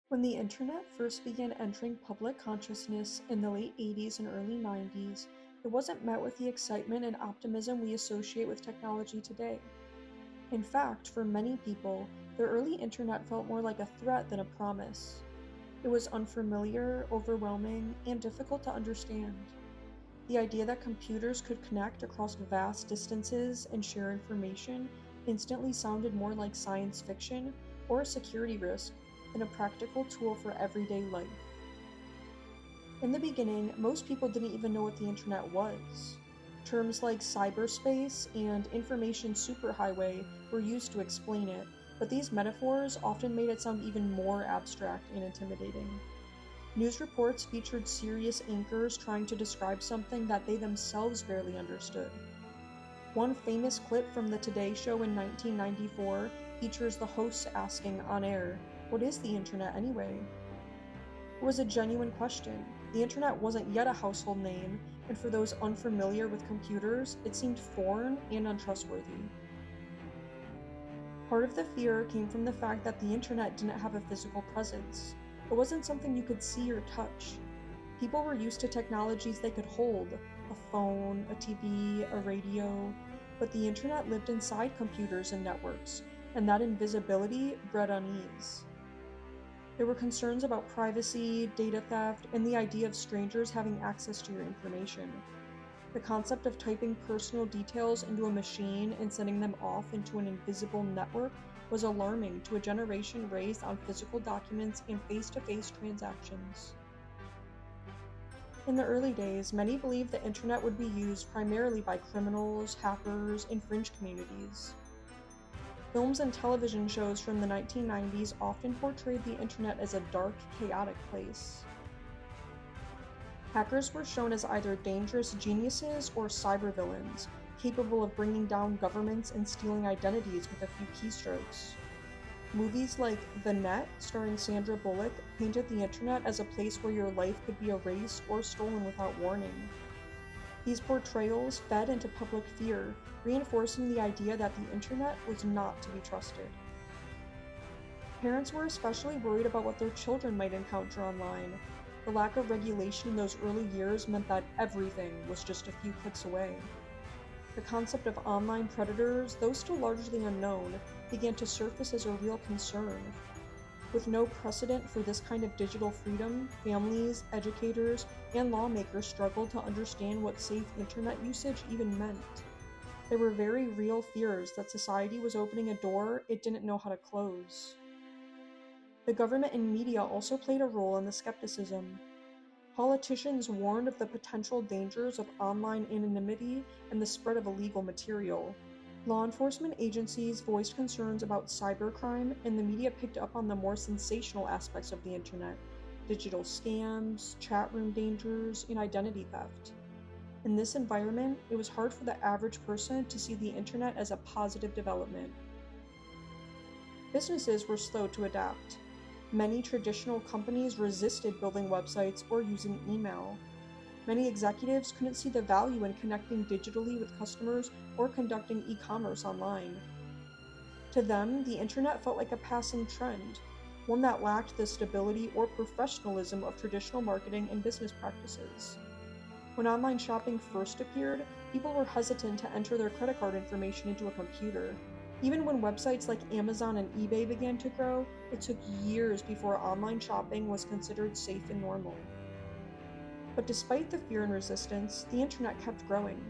When the internet first began entering public consciousness in the late 80s and early 90s, it wasn't met with the excitement and optimism we associate with technology today. In fact, for many people, the early internet felt more like a threat than a promise. It was unfamiliar, overwhelming, and difficult to understand. The idea that computers could connect across vast distances and share information instantly sounded more like science fiction or a security risk than a practical tool for everyday life. In the beginning, most people didn't even know what the internet was. Terms like cyberspace and information superhighway were used to explain it, but these metaphors often made it sound even more abstract and intimidating. News reports featured serious anchors trying to describe something that they themselves barely understood. One famous clip from The Today Show in 1994 features the hosts asking on air, "What is the internet anyway?" It was a genuine question. The internet wasn't yet a household name, and for those unfamiliar with computers, it seemed foreign and untrustworthy. Part of the fear came from the fact that the internet didn't have a physical presence. It wasn't something you could see or touch. People were used to technologies they could hold, a phone, a TV, a radio, but the internet lived inside computers and networks, and that invisibility bred unease. There were concerns about privacy, data theft, and the idea of strangers having access to your information. The concept of typing personal details into a machine and sending them off into an invisible network was alarming to a generation raised on physical documents and face-to-face transactions. In the early days, many believed the internet would be used primarily by criminals, hackers, and fringe communities. Films and television shows from the 1990s often portrayed the internet as a dark, chaotic place. Hackers were shown as either dangerous geniuses or cybervillains, capable of bringing down governments and stealing identities with a few keystrokes. Movies like The Net, starring Sandra Bullock, painted the internet as a place where your life could be erased or stolen without warning. These portrayals fed into public fear, reinforcing the idea that the internet was not to be trusted. Parents were especially worried about what their children might encounter online. The lack of regulation in those early years meant that everything was just a few clicks away. The concept of online predators, though still largely unknown, began to surface as a real concern. With no precedent for this kind of digital freedom, families, educators, and lawmakers struggled to understand what safe internet usage even meant. There were very real fears that society was opening a door it didn't know how to close. The government and media also played a role in the skepticism. Politicians warned of the potential dangers of online anonymity and the spread of illegal material. Law enforcement agencies voiced concerns about cybercrime, and the media picked up on the more sensational aspects of the internet: digital scams, chat room dangers, and identity theft. In this environment, it was hard for the average person to see the internet as a positive development. Businesses were slow to adapt. Many traditional companies resisted building websites or using email. Many executives couldn't see the value in connecting digitally with customers or conducting e-commerce online. To them, the internet felt like a passing trend, one that lacked the stability or professionalism of traditional marketing and business practices. When online shopping first appeared, people were hesitant to enter their credit card information into a computer. Even when websites like Amazon and eBay began to grow, it took years before online shopping was considered safe and normal. But despite the fear and resistance, the internet kept growing.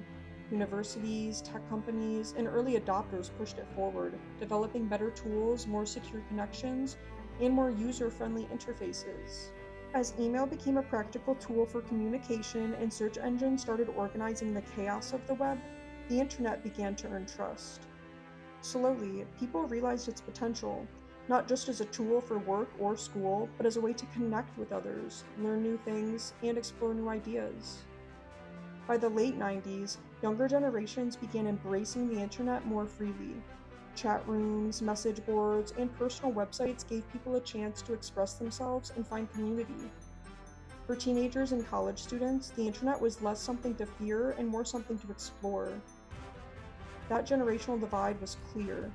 Universities, tech companies, and early adopters pushed it forward, developing better tools, more secure connections, and more user-friendly interfaces. As email became a practical tool for communication and search engines started organizing the chaos of the web, the internet began to earn trust. Slowly, people realized its potential, not just as a tool for work or school, but as a way to connect with others, learn new things, and explore new ideas. By the late 90s, younger generations began embracing the internet more freely. Chat rooms, message boards, and personal websites gave people a chance to express themselves and find community. For teenagers and college students, the internet was less something to fear and more something to explore. That generational divide was clear.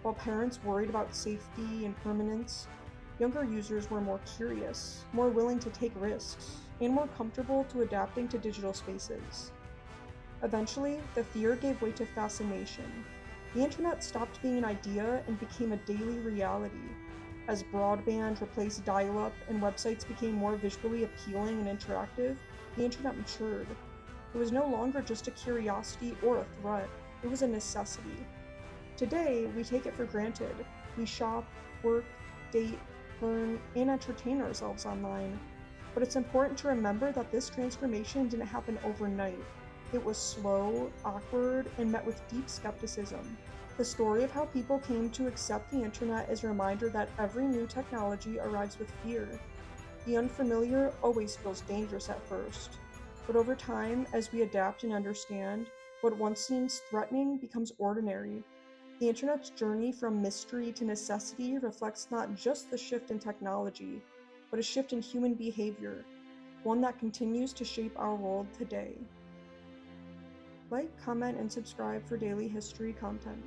While parents worried about safety and permanence, Younger users were more curious, more willing to take risks, and more comfortable to adapting to digital spaces. Eventually, the fear gave way to fascination. The internet stopped being an idea and became a daily reality. As broadband replaced dial-up and websites became more visually appealing and interactive, the internet matured. It was no longer just a curiosity or a threat, it was a necessity. Today, we take it for granted. We shop, work, date, learn, and entertain ourselves online. But it's important to remember that this transformation didn't happen overnight. It was slow, awkward, and met with deep skepticism. The story of how people came to accept the internet is a reminder that every new technology arrives with fear. The unfamiliar always feels dangerous at first, but over time, as we adapt and understand, what once seems threatening becomes ordinary. The internet's journey from mystery to necessity reflects not just the shift in technology, but a shift in human behavior, one that continues to shape our world today. Like, comment, and subscribe for daily history content.